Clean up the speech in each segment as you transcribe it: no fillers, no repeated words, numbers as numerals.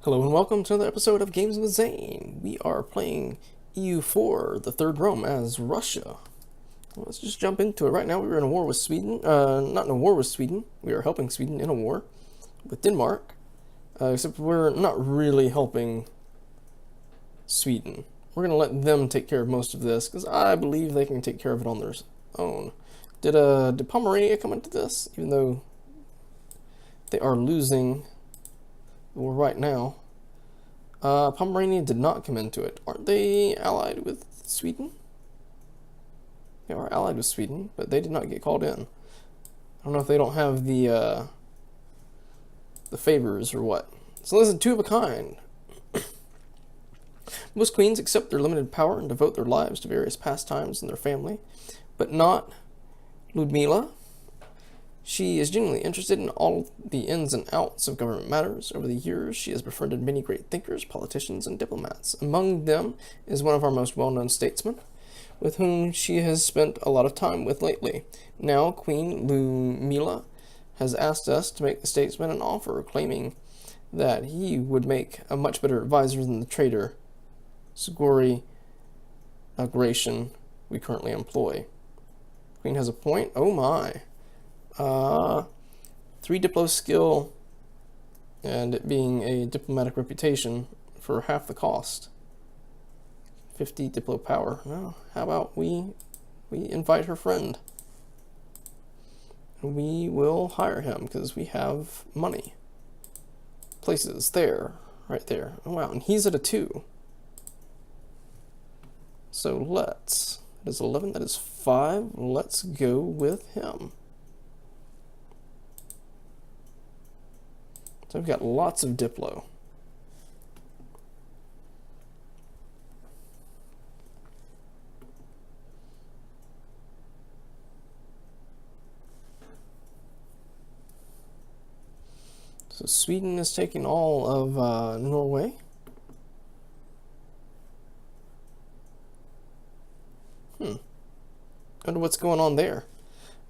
Hello and welcome to another episode of Games with Zane. We are playing EU4, the Third Rome, as Russia. Let's just jump into it. Right now we're in a war with Sweden. Not in a war with Sweden. We are helping Sweden in a war with Denmark. Except we're not really helping Sweden. We're going to let them take care of most of this, because I believe they can take care of it on their own. Did Pomerania come into this? Even though they are losing the war right now. Pomerania did not come into it. Aren't they allied with Sweden? They are allied with Sweden, but they did not get called in. I don't know if they don't have the favors or what. So this is two of a kind. Most queens accept their limited power and devote their lives to various pastimes in their family, but not Ludmila. She is genuinely interested in all the ins and outs of government matters. Over the years, she has befriended many great thinkers, politicians, and diplomats. Among them is one of our most well-known statesmen, with whom she has spent a lot of time with lately. Now, Queen Ludmila has asked us to make the statesman an offer, claiming that he would make a much better advisor than the traitor Sugori Bagration we currently employ. Queen has a point? Oh my. 3 Diplo skill and it being a diplomatic reputation for half the cost. 50 Diplo power. Well, how about we invite her friend? We will hire him because we have money. Places there, right there. Oh wow, and he's at a 2. So let's, that is 11, that is 5. Let's go with him. So we've got lots of Diplo. So Sweden is taking all of Norway. I wonder what's going on there.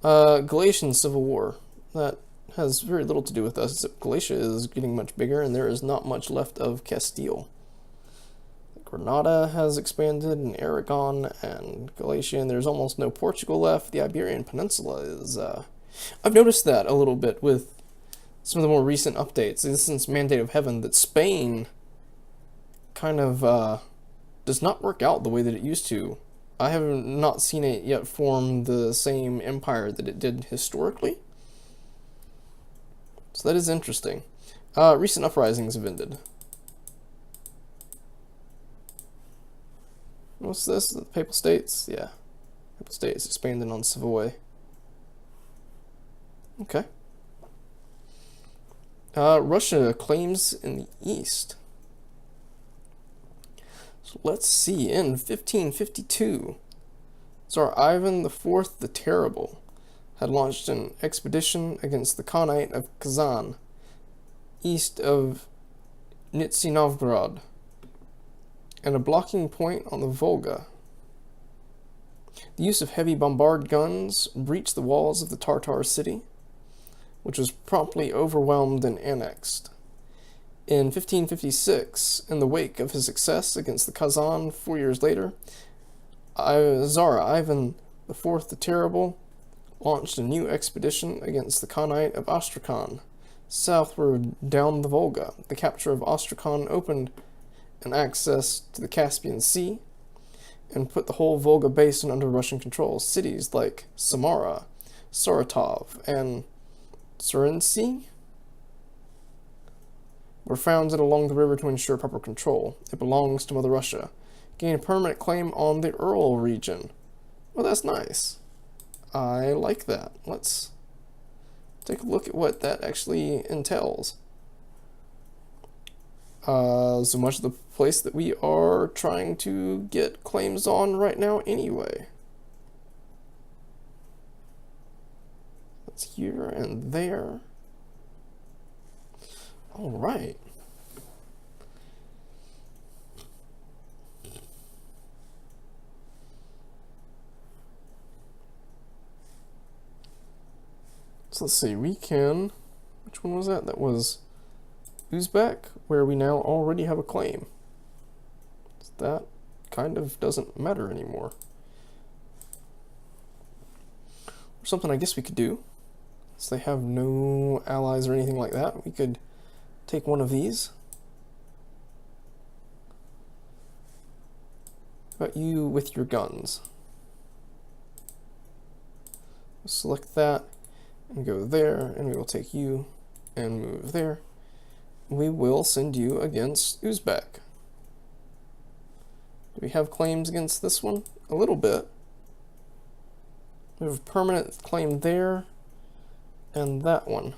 Galatian Civil War. That has very little to do with us, except Galatia is getting much bigger and there is not much left of Castile. Granada has expanded, and Aragon and Galatia, and there's almost no Portugal left. The Iberian Peninsula is... I've noticed that a little bit with some of the more recent updates, since Mandate of Heaven, that Spain kind of does not work out the way that it used to. I have not seen it yet form the same empire that it did historically. So that is interesting. Recent uprisings have ended. What's this? The Papal States? Yeah. Papal States expanding on Savoy. Okay. Russia claims in the east. So let's see. In 1552, Tsar Ivan IV the Terrible had launched an expedition against the Khanate of Kazan, east of Nizhny Novgorod, and a blocking point on the Volga. The use of heavy bombard guns breached the walls of the Tartar city, which was promptly overwhelmed and annexed. In 1556, in the wake of his success against the Kazan 4 years later, Tsar Ivan IV the Terrible launched a new expedition against the Khanate of Astrakhan, southward down the Volga. The capture of Astrakhan opened an access to the Caspian Sea and put the whole Volga basin under Russian control. Cities like Samara, Saratov, and Surinci were founded along the river to ensure proper control. It belongs to Mother Russia. Gain a permanent claim on the Ural region. Well, that's nice. I like that. Let's take a look at what that actually entails. So much of the place that we are trying to get claims on right now anyway. That's here and there. All right. So let's see, we can, which one was that? That was Uzbek, where we now already have a claim. That kind of doesn't matter anymore. Or something I guess we could do, since they have no allies or anything like that, we could take one of these. How about you with your guns? Select that and go there, and we will take you and move there. We will send you against Uzbek. Do we have claims against this one? A little bit. We have a permanent claim there, and that one.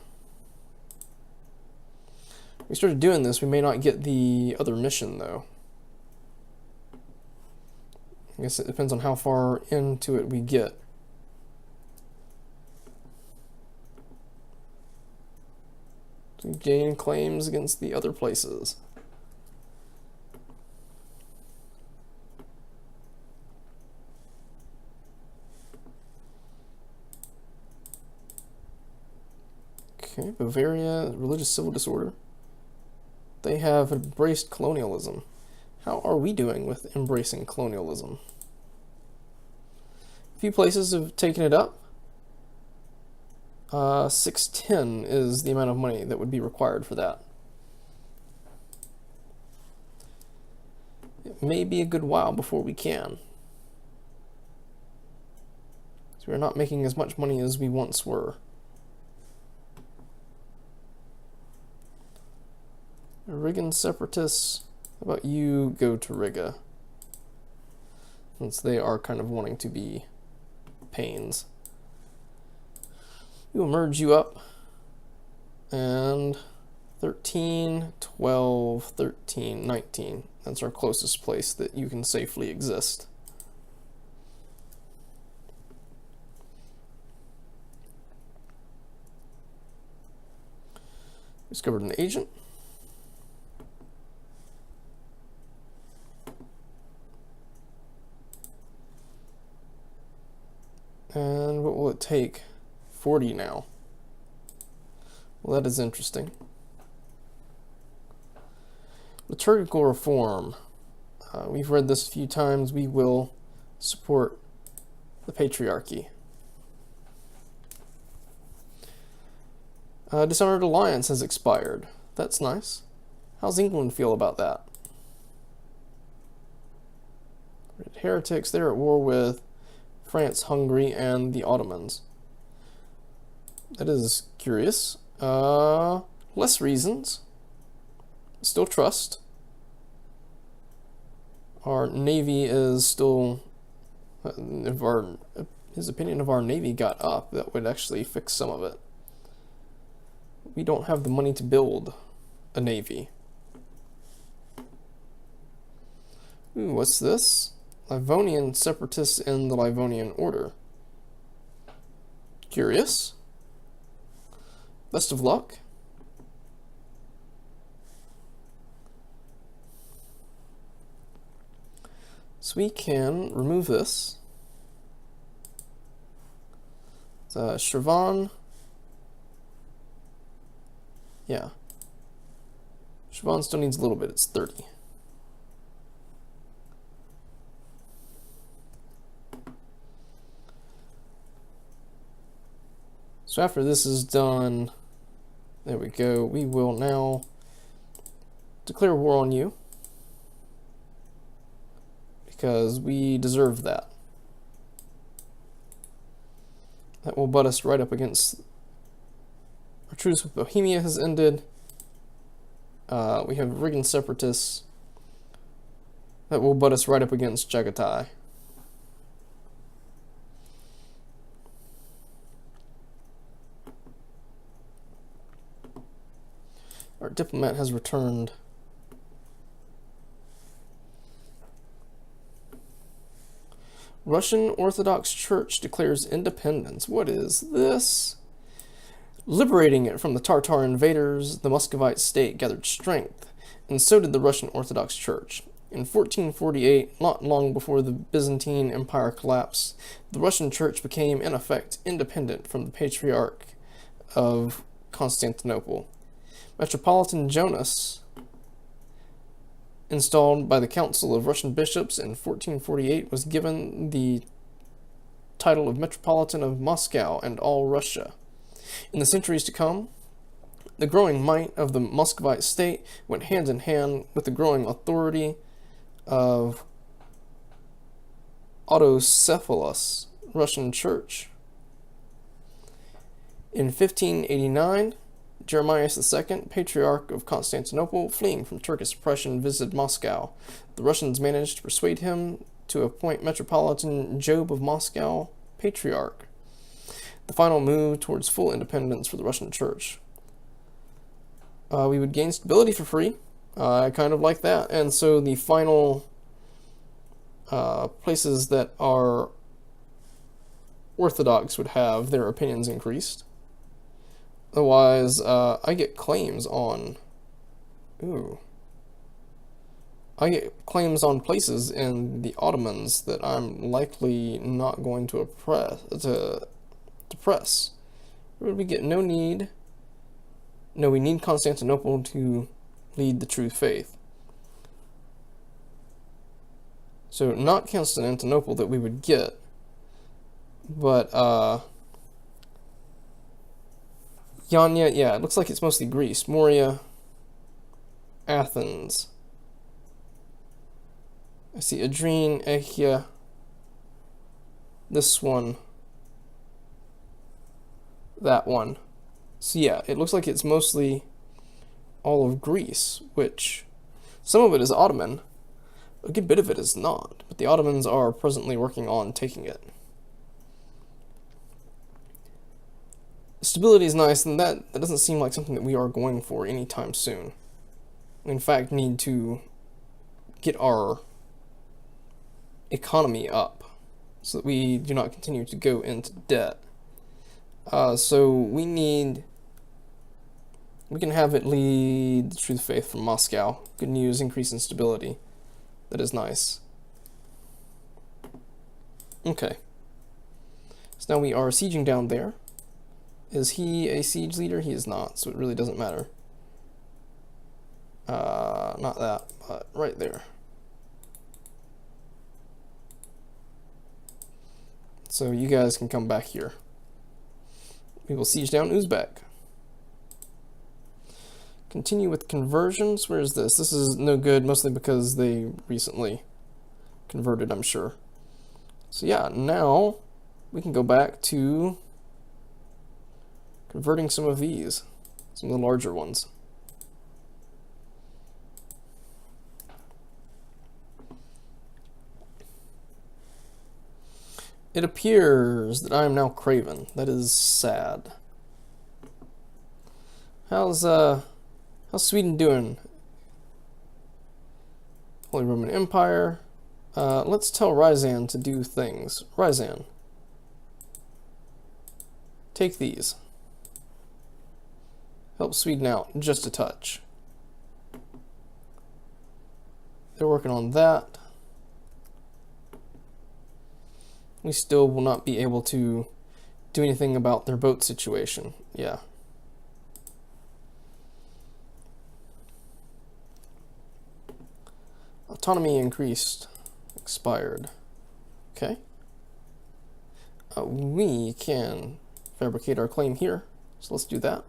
If we started doing this, we may not get the other mission, though. I guess it depends on how far into it we get. To gain claims against the other places. Okay, Bavaria, religious civil disorder. They have embraced colonialism. How are we doing with embracing colonialism? A few places have taken it up. 610 is the amount of money that would be required for that. It may be a good while before we can. So we're not making as much money as we once were. Rigan separatists, how about you go to Riga? Since they are kind of wanting to be pains. We will merge you up, and 13, 12, 13, 19. That's our closest place that you can safely exist. Discovered an agent. And what will it take? 40 now. Well, that is interesting. Liturgical reform. We've read this a few times. We will support the patriarchy. Dishonored alliance has expired. That's nice. How's England feel about that? Heretics, they're at war with France, Hungary, and the Ottomans. That is curious. Less reasons. Still trust. Our navy is still... If his opinion of our navy got up, that would actually fix some of it. We don't have the money to build a navy. Ooh, what's this? Livonian separatists in the Livonian Order. Curious. Best of luck. So we can remove this. It's Shravan. Yeah. Shravan still needs a little bit. It's 30. So after this is done, there we go, we will now declare war on you, because we deserve that. That will butt us right up against... Our truce with Bohemia has ended. We have Rigan separatists. That will butt us right up against Chagatai. Our diplomat has returned. Russian Orthodox Church declares independence. What is this? Liberating it from the Tartar invaders, the Muscovite state gathered strength, and so did the Russian Orthodox Church. In 1448, not long before the Byzantine Empire collapsed, the Russian Church became, in effect, independent from the Patriarch of Constantinople. Metropolitan Jonas, installed by the Council of Russian Bishops in 1448, was given the title of Metropolitan of Moscow and all Russia. In the centuries to come, the growing might of the Muscovite state went hand in hand with the growing authority of autocephalous Russian Church. In 1589, Jeremias II, Patriarch of Constantinople, fleeing from Turkish oppression, visited Moscow. The Russians managed to persuade him to appoint Metropolitan Job of Moscow Patriarch, the final move towards full independence for the Russian Church. We would gain stability for free. I kind of like that. And so the final places that are Orthodox would have their opinions increased. Otherwise, I get claims on... I get claims on places in the Ottomans that I'm likely not going to press. We get no need... No, we need Constantinople to lead the true faith. So, not Constantinople that we would get, but, Yanya, yeah, it looks like it's mostly Greece. Moria, Athens. I see Adrene, Echia, this one, that one. So yeah, it looks like it's mostly all of Greece, which some of it is Ottoman. A good bit of it is not, but the Ottomans are presently working on taking it. Stability is nice, and that doesn't seem like something that we are going for anytime soon. We in fact need to get our economy up so that we do not continue to go into debt. So we can have it lead the true faith from Moscow. Good news, increase in stability. That is nice. Okay. So now we are sieging down there. Is he a siege leader? He is not, so it really doesn't matter. Not that, but right there. So you guys can come back here. We will siege down Uzbek. Continue with conversions. Where is this? This is no good, mostly because they recently converted, I'm sure. So yeah, now we can go back to converting some of these, some of the larger ones. It appears that I am now craven. That is sad. How's Sweden doing? Holy Roman Empire. Let's tell Ryzan to do things. Ryzan, take these. Help Sweden out just a touch. They're working on that. We still will not be able to do anything about their boat situation. Yeah. Autonomy increased. Expired. Okay. We can fabricate our claim here. So let's do that.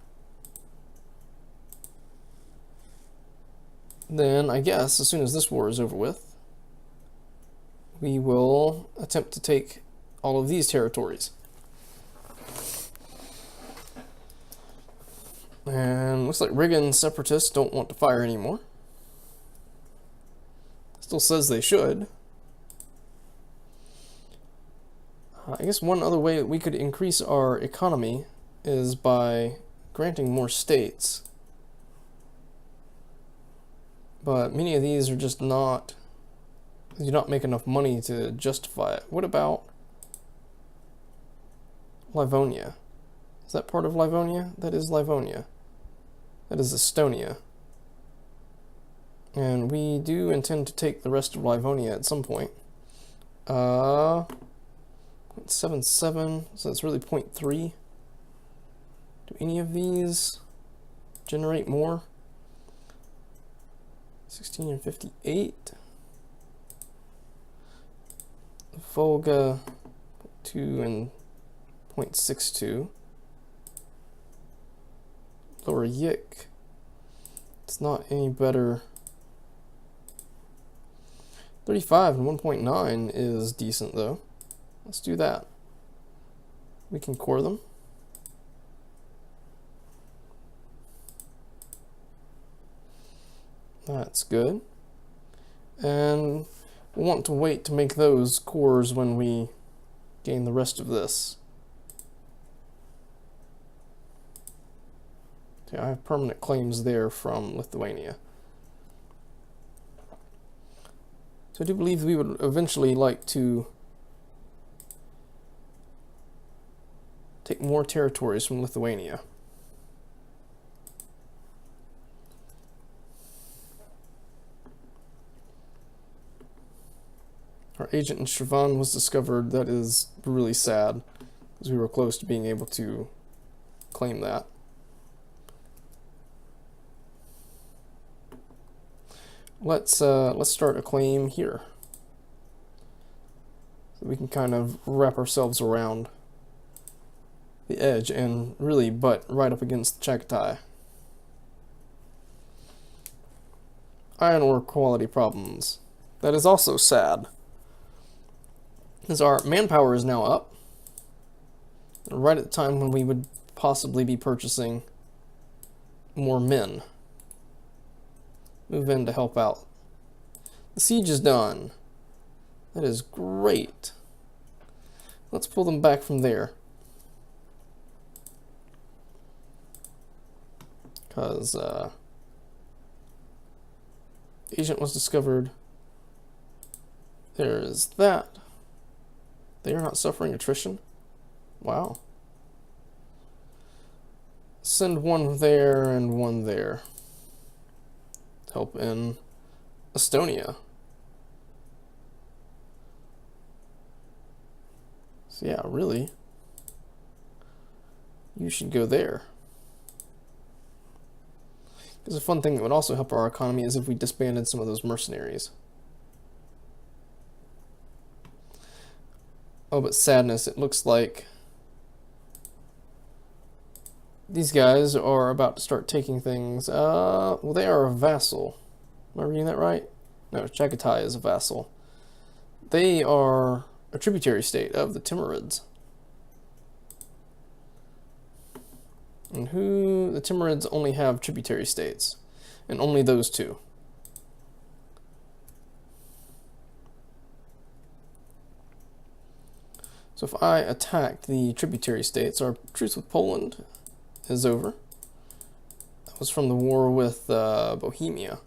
Then, I guess, as soon as this war is over with, we will attempt to take all of these territories. And looks like Riga separatists don't want to fire anymore. Still says they should. I guess one other way that we could increase our economy is by granting more states. But many of these are just not, do not make enough money to justify it. What about Livonia? Is that part of Livonia? That is Livonia. That is Estonia. And we do intend to take the rest of Livonia at some point. 0.77, so that's really 0.3. Do any of these generate more. 16 and 58. Volga 2 and 0.62. Lower Yik. It's not any better. 35 and 1.9 is decent though. Let's do that. We can core them. That's good. And we'll want to wait to make those cores when we gain the rest of this. Okay, I have permanent claims there from Lithuania. So I do believe we would eventually like to take more territories from Lithuania. Our agent in Shirvan was discovered. That is really sad, because we were close to being able to claim that. Let's start a claim here, so we can kind of wrap ourselves around the edge and really butt right up against Chagatai. Iron ore quality problems. That is also sad, because our manpower is now up, right at the time when we would possibly be purchasing more men. Move in to help out. The siege is done. That is great. Let's pull them back from there, because agent was discovered. There's that. They are not suffering attrition. Wow. Send one there and one there. Help in Estonia. So yeah, really, you should go there. Because a fun thing that would also help our economy is if we disbanded some of those mercenaries. Oh, but sadness, it looks like these guys are about to start taking things. Well, they are a vassal. Am I reading that right? No, Chagatai is a vassal. They are a tributary state of the Timurids. And the Timurids only have tributary states, and only those two. So if I attacked the tributary states, our truce with Poland is over. That was from the war with Bohemia.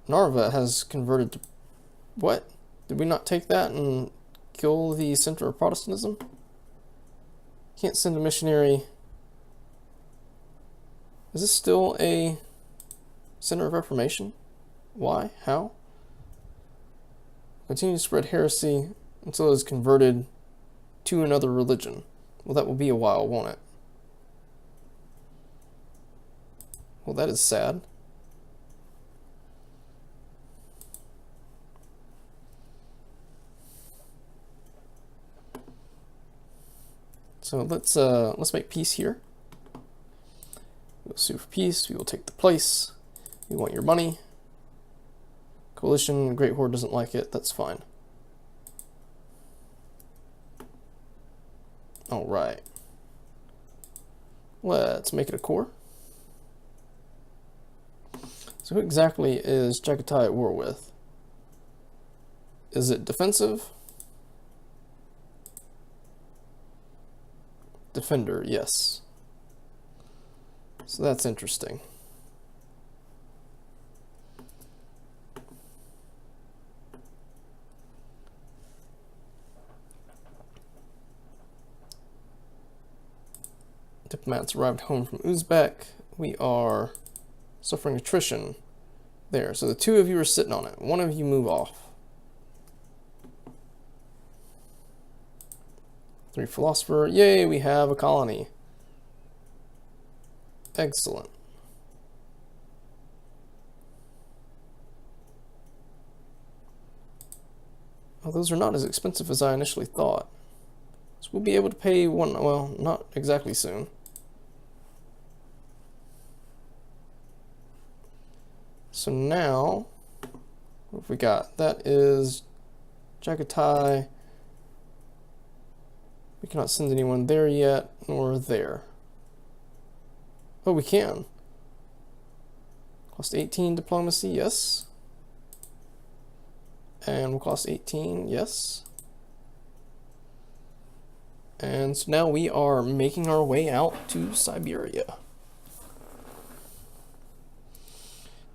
Narva has converted to... What? Did we not take that and kill the center of Protestantism? Can't send a missionary. Is this still a center of Reformation? Why? How? Continue to spread heresy until it is converted to another religion. Well, that will be a while, won't it? Well, that is sad. So let's make peace here. We'll sue for peace. We will take the place. We want your money. Coalition, Great Horde doesn't like it. That's fine. All right. Let's make it a core. So who exactly is Chagatai at war with? Is it defensive? Defender, yes. So that's interesting. Diplomats arrived home from Uzbek. We are suffering attrition there. So the two of you are sitting on it. One of you move off. 3 philosopher. Yay, we have a colony. Excellent. Well, those are not as expensive as I initially thought. So we'll be able to pay one, well, not exactly soon. So now, what have we got? That is Jagatai. We cannot send anyone there yet, nor there. Oh, we can. Cost 18 diplomacy, yes. And will cost 18, yes. And so now we are making our way out to Siberia.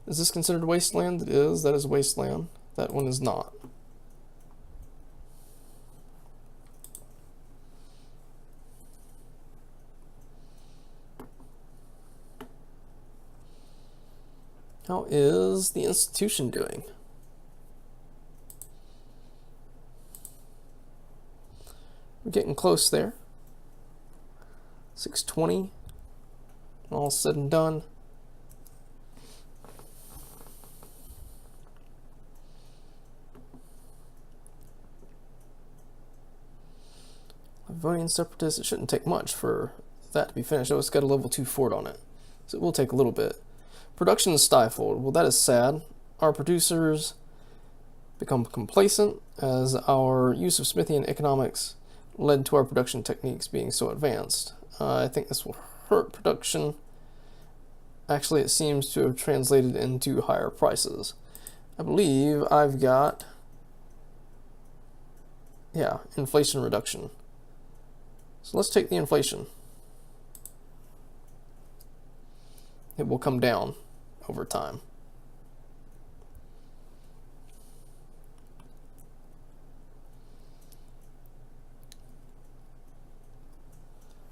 Is this considered wasteland? It is. That is wasteland. That one is not. How is the institution doing? We're getting close there. 620. All said and done. Livonian Separatist, it shouldn't take much for that to be finished. Oh, it's got a level 2 fort on it. So it will take a little bit. Production is stifled. Well, that is sad. Our producers become complacent as our use of Smithian economics led to our production techniques being so advanced. I think this will hurt production. Actually, it seems to have translated into higher prices. I believe I've got, yeah, inflation reduction. So let's take the inflation. It will come down over time.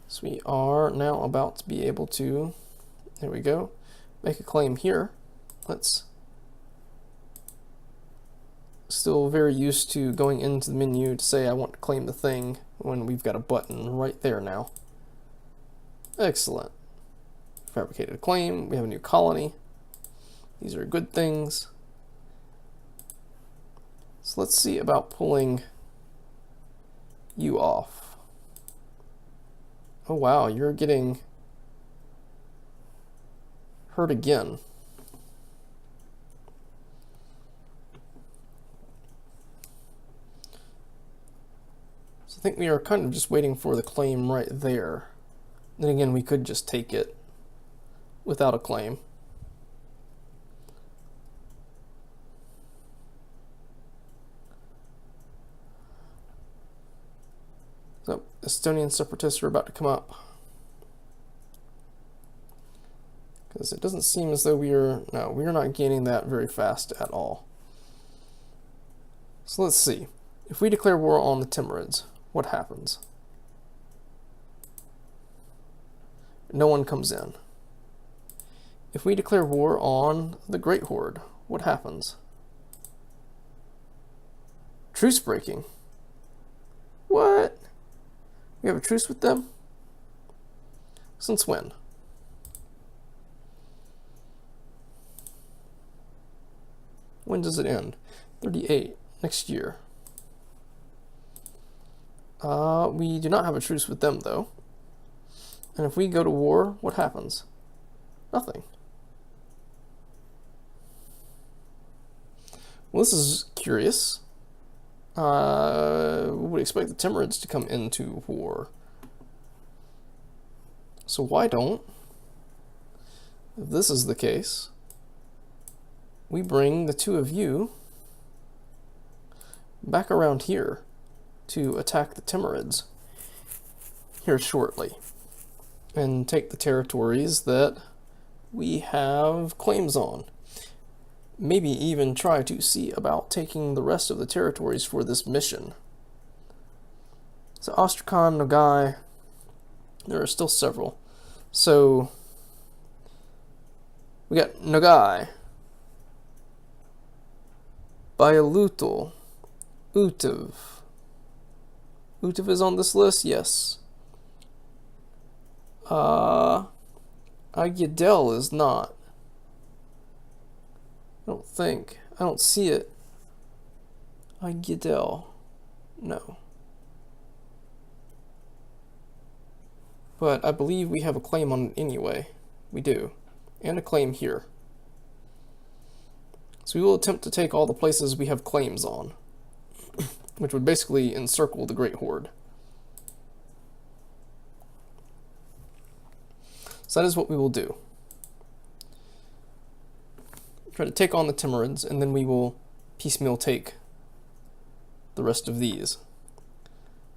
So we are now about to be able to, there we go, make a claim here. Let's, still very used to going into the menu to say I want to claim the thing when we've got a button right there now. Excellent. Fabricated a claim. We have a new colony. These are good things. So let's see about pulling you off. Oh wow, you're getting hurt again. So I think we are kind of just waiting for the claim right there. Then again, we could just take it without a claim. So, Estonian separatists are about to come up. Because it doesn't seem as though we are not gaining that very fast at all. So let's see. If we declare war on the Timurids, what happens? No one comes in. If we declare war on the Great Horde, what happens? Truce breaking. What? We have a truce with them? Since when? When does it end? 38. Next year. We do not have a truce with them, though. And if we go to war, what happens? Nothing. Well, this is curious. We would expect the Timurids to come into war. So why don't, if this is the case, we bring the two of you back around here to attack the Timurids here shortly and take the territories that we have claims on. Maybe even try to see about taking the rest of the territories for this mission. So Astrakhan, Nogai, there are still several. So we got Nogai, Bayalutl, Utiv, Utov is on this list? Yes. Agudel is not. I don't think. I don't see it. Agudel. No. But I believe we have a claim on it anyway. We do. And a claim here. So we will attempt to take all the places we have claims on, which would basically encircle the Great Horde. So that is what we will do. Try to take on the Timurids, and then we will piecemeal take the rest of these.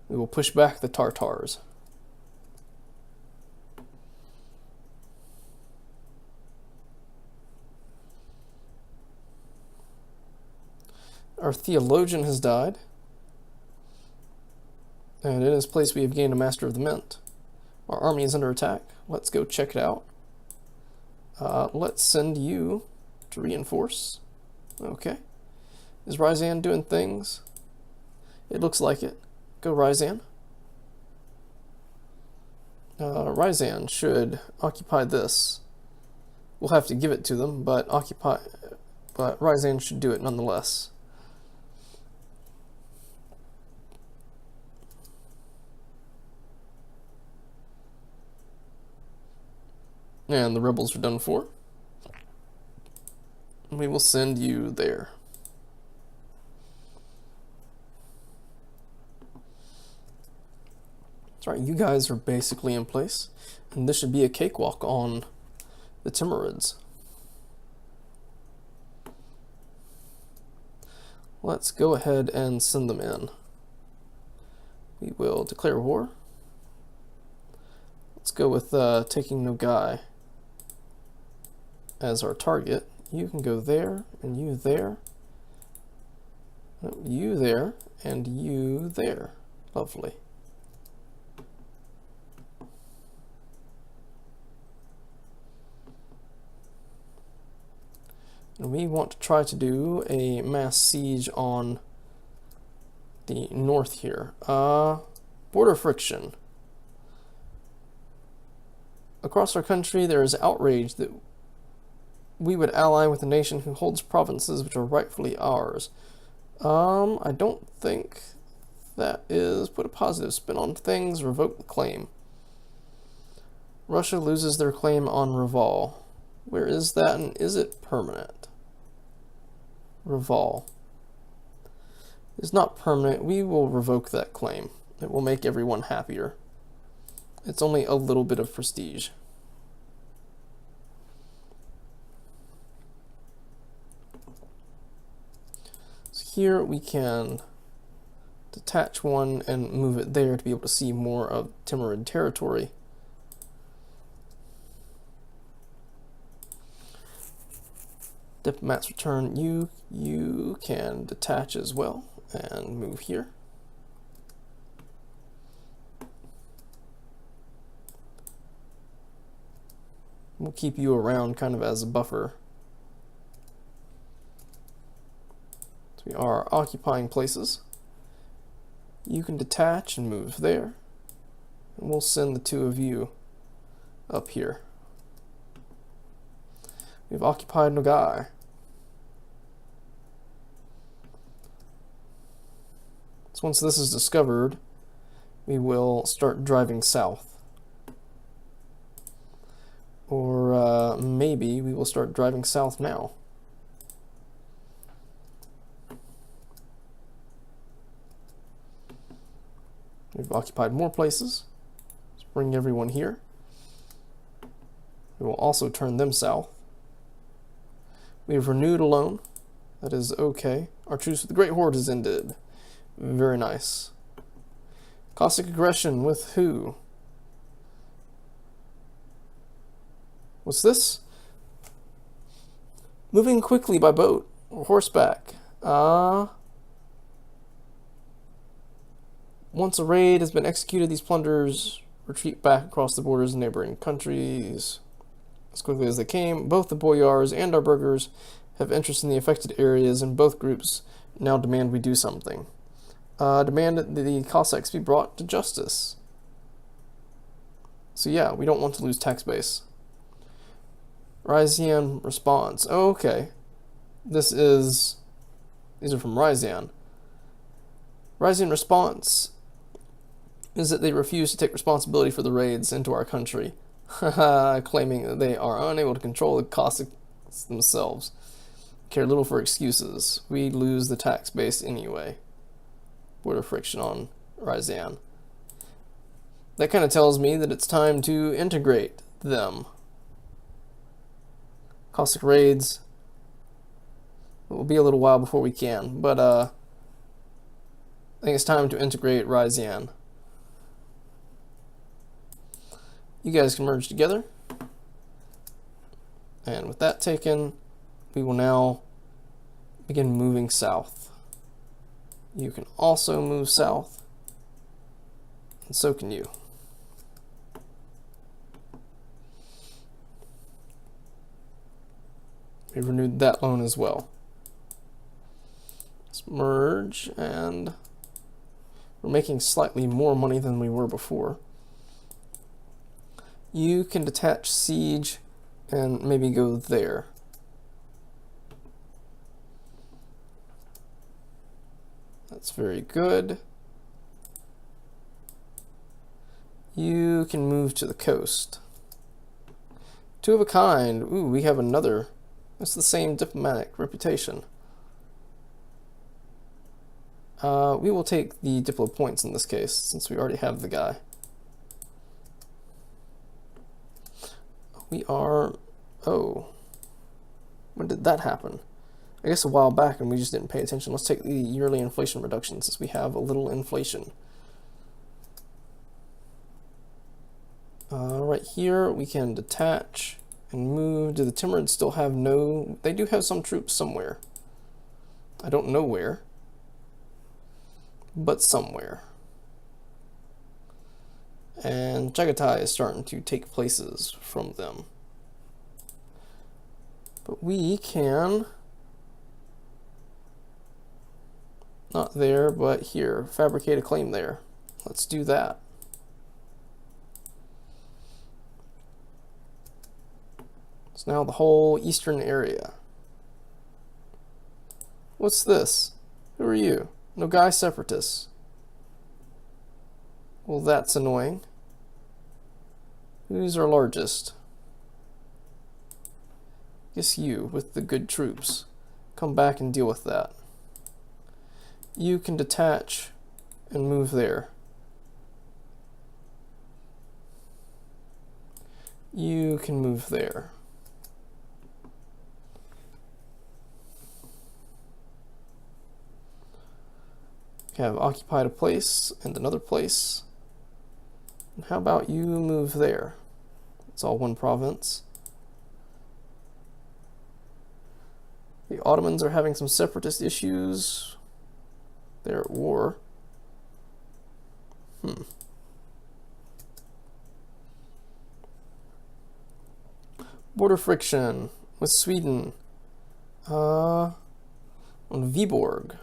We will push back the Tartars. Our theologian has died, and in his place we have gained a Master of the Mint. Our army is under attack. Let's go check it out. Let's send you to reinforce. Okay. Is Ryzan doing things? It looks like it. Go Ryzan. Ryzan should occupy this. We'll have to give it to them, but Ryzan should do it nonetheless. And the rebels are done for. We will send you there. That's right, you guys are basically in place. And this should be a cakewalk on the Timurids. Let's go ahead and send them in. We will declare war. Let's go with taking Nogai as our target. You can go there, and you there, you there, and you there. Lovely. And we want to try to do a mass siege on the north here. Border friction. Across our country, there is outrage that we would ally with a nation who holds provinces which are rightfully ours. I don't think that is... Put a positive spin on things, revoke the claim. Russia loses their claim on Reval. Where is that, and is it permanent? Reval. It's not permanent. We will revoke that claim. It will make everyone happier. It's only a little bit of prestige. So here we can detach one and move it there to be able to see more of Timurid territory. Diplomats return. You can detach as well and move here. We'll keep you around kind of as a buffer. So we are occupying places. You can detach and move there. And we'll send the two of you up here. We've occupied Nogai. So once this is discovered, we will start driving south. Or maybe we will start driving south now. We've occupied more places. Let's bring everyone here. We will also turn them south. We have renewed a loan. That is okay. Our truce with the Great Horde has ended. Very nice. Cossack aggression with who? What's this? Moving quickly by boat or horseback. Once a raid has been executed, these plunderers retreat back across the borders of neighboring countries as quickly as they came. Both the boyars and our burghers have interest in the affected areas, and both groups now demand we do something. demand that the Cossacks be brought to justice. So yeah, we don't want to lose tax base. Ryzian response. Oh, okay. These are from Ryzian. Ryzian response is that they refuse to take responsibility for the raids into our country, claiming that they are unable to control the Cossacks themselves. Care little for excuses. We lose the tax base anyway. Border friction on Ryzian. That kind of tells me that it's time to integrate them. Cossack raids. It will be a little while before we can, but I think it's time to integrate Ryzian. You guys can merge together. And with that taken, we will now begin moving south. You can also move south, and so can you. We renewed that loan as well. Let's merge, and we're making slightly more money than we were before. You can detach siege and maybe go there. That's very good. You can move to the coast. Two of a kind. Ooh, we have another. It's the same diplomatic reputation. We will take the diplo points in this case, since we already have the guy. We are... Oh. When did that happen? I guess a while back and we just didn't pay attention. Let's take the yearly inflation reduction since we have a little inflation. Right here we can detach and move. Do the Timurids still have no... They do have some troops somewhere. I don't know where. But somewhere. And Chagatai is starting to take places from them. But we can... Not there, but here. Fabricate a claim there. Let's do that. It's now the whole eastern area. What's this? Who are you? Nogai separatists. Well, that's annoying. Who's our largest? Guess you, with the good troops. Come back and deal with that. You can detach and move there. You can move there. You have occupied a place and another place. And how about you move there? It's all one province. The Ottomans are having some separatist issues. They're at war. Border friction with Sweden. On Viborg.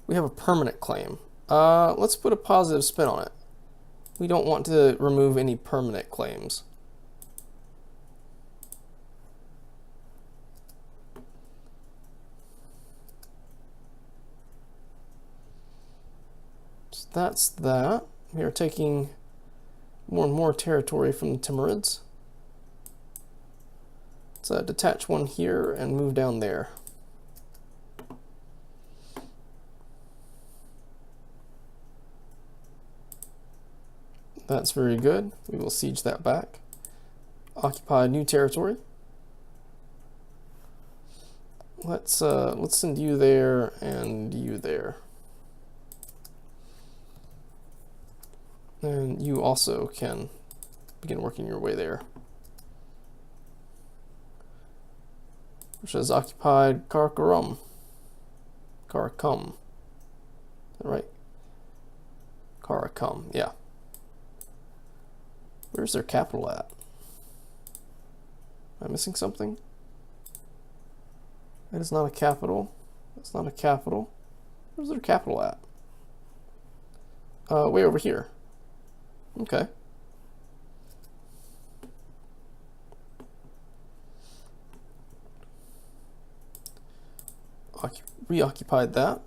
We have a permanent claim. Let's put a positive spin on it. We don't want to remove any permanent claims. So that's that. We are taking more and more territory from the Timurids. Let's detach one here and move down there. That's very good. We will siege that back. Occupy new territory. Let's send you there and you there. And you also can begin working your way there. Which has occupied Karakorum. Karakum. Is that right? Karakum, yeah. Where's their capital at? Am I missing something? That is not a capital. That's not a capital. Where's their capital at? Way over here. Okay. Reoccupied that.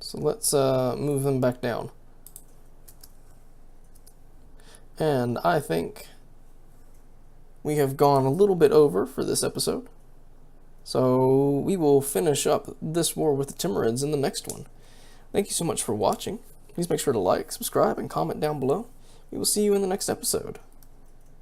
So let's move them back down. And I think we have gone a little bit over for this episode. So we will finish up this war with the Timurids in the next one. Thank you so much for watching. Please make sure to like, subscribe, and comment down below. We will see you in the next episode.